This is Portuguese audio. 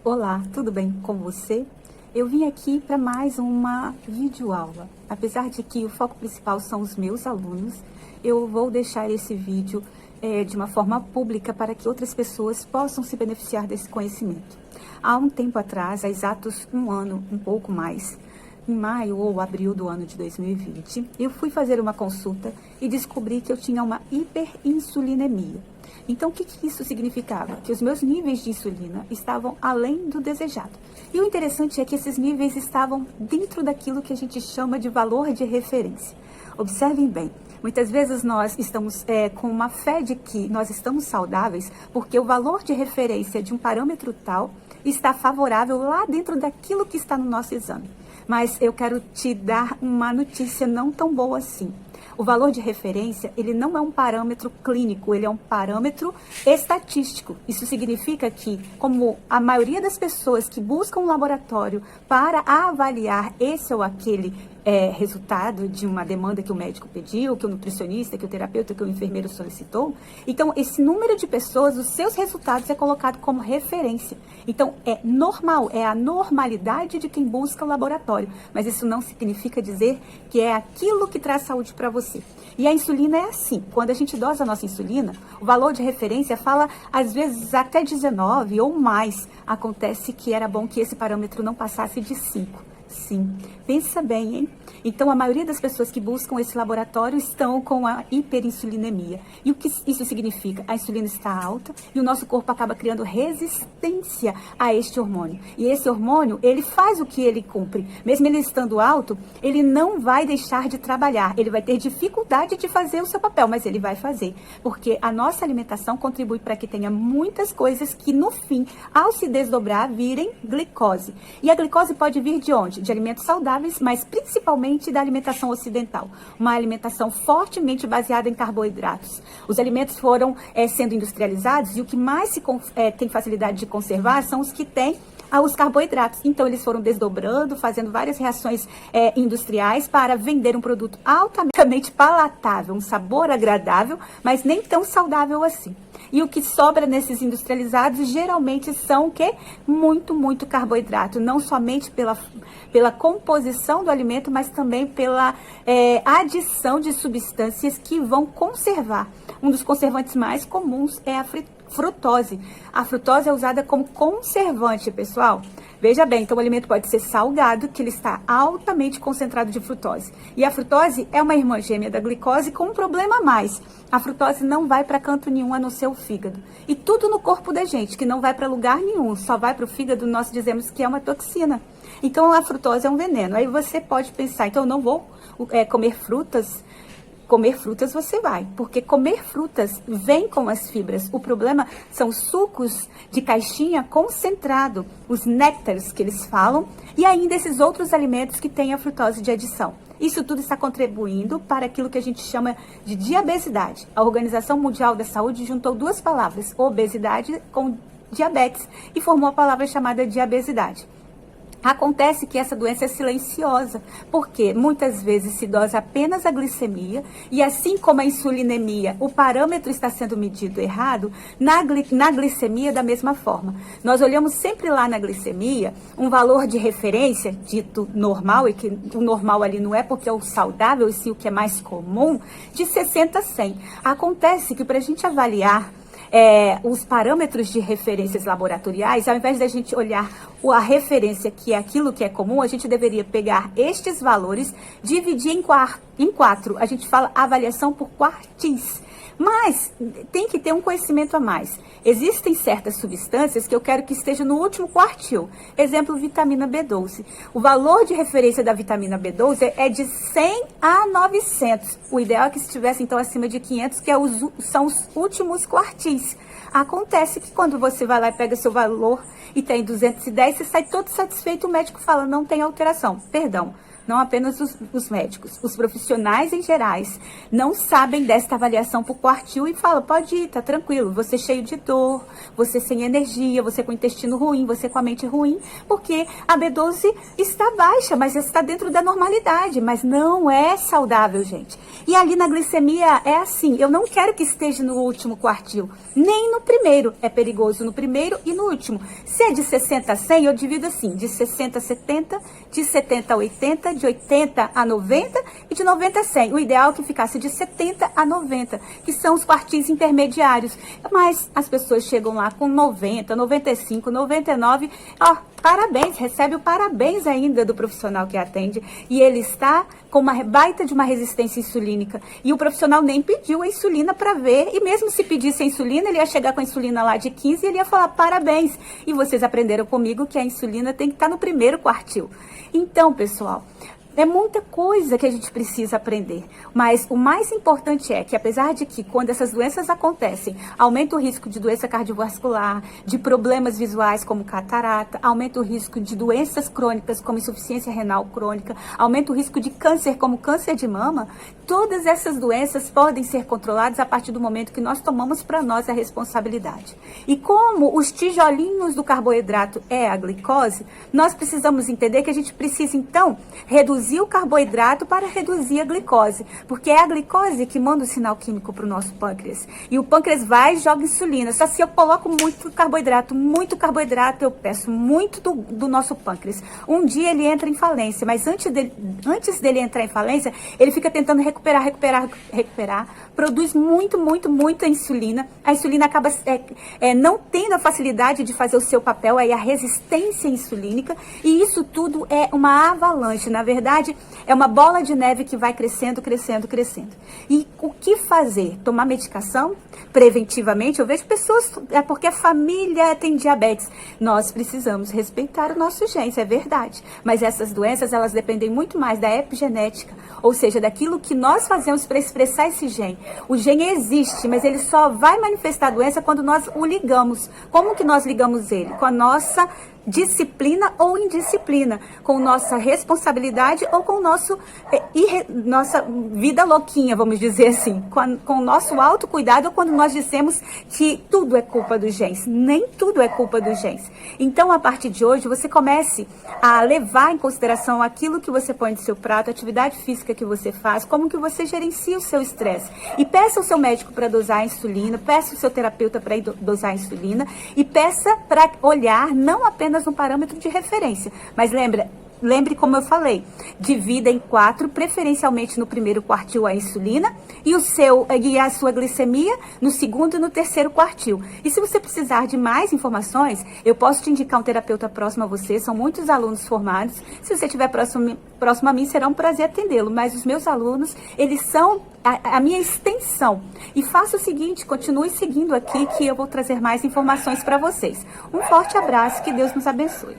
Olá, tudo bem com você? Eu vim aqui para mais uma videoaula. Apesar de que o foco principal são os meus alunos, eu vou deixar esse vídeo de uma forma pública para que outras pessoas possam se beneficiar desse conhecimento. Há um tempo atrás, há exatos um ano, um pouco mais, em maio ou abril do ano de 2020, eu fui fazer uma consulta e descobri que eu tinha uma hiperinsulinemia. Então, o que isso significava? Que os meus níveis de insulina estavam além do desejado. E o interessante é que esses níveis estavam dentro daquilo que a gente chama de valor de referência. Observem bem, muitas vezes nós estamos com uma fé de que nós estamos saudáveis porque o valor de referência de um parâmetro tal está favorável lá dentro daquilo que está no nosso exame. Mas eu quero te dar uma notícia não tão boa assim. O valor de referência, ele não é um parâmetro clínico, ele é um parâmetro estatístico. Isso significa que, como a maioria das pessoas que buscam um laboratório para avaliar esse ou aquele resultado de uma demanda que o médico pediu, que o nutricionista, que o terapeuta, que o enfermeiro solicitou, então esse número de pessoas, os seus resultados é colocado como referência. Então é normal, é a normalidade de quem busca o laboratório, mas isso não significa dizer que é aquilo que traz saúde para você. E a insulina é assim, quando a gente dosa a nossa insulina, o valor de referência fala às vezes até 19 ou mais. Acontece que era bom que esse parâmetro não passasse de 5. Sim, pensa bem, hein? Então, a maioria das pessoas que buscam esse laboratório estão com a hiperinsulinemia. E o que isso significa? A insulina está alta e o nosso corpo acaba criando resistência a este hormônio. E esse hormônio, ele faz o que ele cumpre. Mesmo ele estando alto, ele não vai deixar de trabalhar. Ele vai ter dificuldade de fazer o seu papel, mas ele vai fazer. Porque a nossa alimentação contribui para que tenha muitas coisas que, no fim, ao se desdobrar, virem glicose. E a glicose pode vir de onde? De alimentos saudáveis, mas principalmente da alimentação ocidental. Uma alimentação fortemente baseada em carboidratos. Os alimentos foram sendo industrializados e o que mais tem facilidade de conservar são os que têm os carboidratos. Então, eles foram desdobrando, fazendo várias reações industriais para vender um produto altamente palatável, um sabor agradável, mas nem tão saudável assim. E o que sobra nesses industrializados geralmente são o quê? Muito carboidrato. Não somente pela composição do alimento, mas também pela adição de substâncias que vão conservar. Um dos conservantes mais comuns é a frutose. A frutose é usada como conservante, pessoal. Veja bem, então o alimento pode ser salgado, que ele está altamente concentrado de frutose. E a frutose é uma irmã gêmea da glicose com um problema a mais. A frutose não vai para canto nenhum a não ser o fígado. E tudo no corpo da gente, que não vai para lugar nenhum, só vai para o fígado, nós dizemos que é uma toxina. Então a frutose é um veneno. Aí você pode pensar, então eu não vou comer frutas. Comer frutas você vai, porque comer frutas vem com as fibras. O problema são os sucos de caixinha concentrado, os néctares que eles falam, e ainda esses outros alimentos que têm a frutose de adição. Isso tudo está contribuindo para aquilo que a gente chama de diabesidade. A Organização Mundial da Saúde juntou duas palavras, obesidade com diabetes, e formou a palavra chamada diabesidade. Acontece que essa doença é silenciosa, porque muitas vezes se dosa apenas a glicemia e assim como a insulinemia, o parâmetro está sendo medido errado, na glicemia da mesma forma. Nós olhamos sempre lá na glicemia um valor de referência, dito normal, e que o normal ali não é porque é o saudável, e sim o que é mais comum, de 60 a 100. Acontece que para a gente avaliar os parâmetros de referências laboratoriais, ao invés da gente olhar a referência, que é aquilo que é comum, a gente deveria pegar estes valores, dividir em quatro. A gente fala avaliação por quartis. Mas tem que ter um conhecimento a mais. Existem certas substâncias que eu quero que estejam no último quartil. Exemplo, vitamina B12. O valor de referência da vitamina B12 é de 100 a 900. O ideal é que estivesse, então, acima de 500, que são os últimos quartis. Acontece que quando você vai lá e pega seu valor e tem 210, você sai todo satisfeito, o médico fala, não tem alteração. Perdão. não apenas os médicos, os profissionais em gerais não sabem desta avaliação por quartil e falam, pode ir, tá tranquilo, você cheio de dor, você sem energia, você com o intestino ruim, você com a mente ruim, porque a B12 está baixa, mas está dentro da normalidade, mas não é saudável, gente. E ali na glicemia é assim, eu não quero que esteja no último quartil, nem no primeiro, é perigoso no primeiro e no último. Se é de 60 a 100, eu divido assim, de 60 a 70, de 70 a 80, de 80 a 90 e de 90 a 100. O ideal é que ficasse de 70 a 90, que são os quartis intermediários. Mas as pessoas chegam lá com 90, 95, 99, ó, parabéns, recebe o parabéns ainda do profissional que atende. E ele está com uma baita de uma resistência insulínica. E o profissional nem pediu a insulina para ver. E mesmo se pedisse a insulina, ele ia chegar com a insulina lá de 15 e ele ia falar parabéns. E vocês aprenderam comigo que a insulina tem que estar no primeiro quartil. Então, pessoal, é muita coisa que a gente precisa aprender, mas o mais importante é que, apesar de que quando essas doenças acontecem, aumenta o risco de doença cardiovascular, de problemas visuais como catarata, aumenta o risco de doenças crônicas como insuficiência renal crônica, aumenta o risco de câncer como câncer de mama, todas essas doenças podem ser controladas a partir do momento que nós tomamos para nós a responsabilidade. E como os tijolinhos do carboidrato é a glicose, nós precisamos entender que a gente precisa, então, reduzir o carboidrato para reduzir a glicose, porque é a glicose que manda o sinal químico para o nosso pâncreas. E o pâncreas vai e joga insulina. Só se eu coloco muito carboidrato, eu peço muito do nosso pâncreas. Um dia ele entra em falência, mas antes dele entrar em falência, ele fica tentando recuperar, produz muita insulina. A insulina acaba não tendo a facilidade de fazer o seu papel, aí a resistência insulínica, e isso tudo é uma avalanche. Na verdade, é uma bola de neve que vai crescendo. E o que fazer? Tomar medicação? Preventivamente, eu vejo pessoas, é porque a família tem diabetes. Nós precisamos respeitar o nosso gene, isso é verdade. Mas essas doenças, elas dependem muito mais da epigenética, ou seja, daquilo que nós fazemos para expressar esse gene. O gene existe, mas ele só vai manifestar a doença quando nós o ligamos. Como que nós ligamos ele? Com a nossa disciplina ou indisciplina, com nossa responsabilidade ou com nossa vida louquinha, vamos dizer assim, com o nosso autocuidado, ou quando nós dissemos que tudo é culpa dos genes. Nem tudo é culpa dos genes. Então, a partir de hoje, você comece a levar em consideração aquilo que você põe no seu prato, a atividade física que você faz, como que você gerencia o seu estresse. E peça ao seu médico para dosar a insulina, peça ao seu terapeuta para dosar a insulina, e peça para olhar não apenas um parâmetro de referência, mas lembre como eu falei, divida em 4, preferencialmente no primeiro quartil a insulina e a sua glicemia no segundo e no terceiro quartil. E se você precisar de mais informações, eu posso te indicar um terapeuta próximo a você, são muitos alunos formados. Se você estiver próximo a mim, será um prazer atendê-lo, mas os meus alunos, eles são a minha extensão. E faça o seguinte, continue seguindo aqui que eu vou trazer mais informações para vocês. Um forte abraço, que Deus nos abençoe.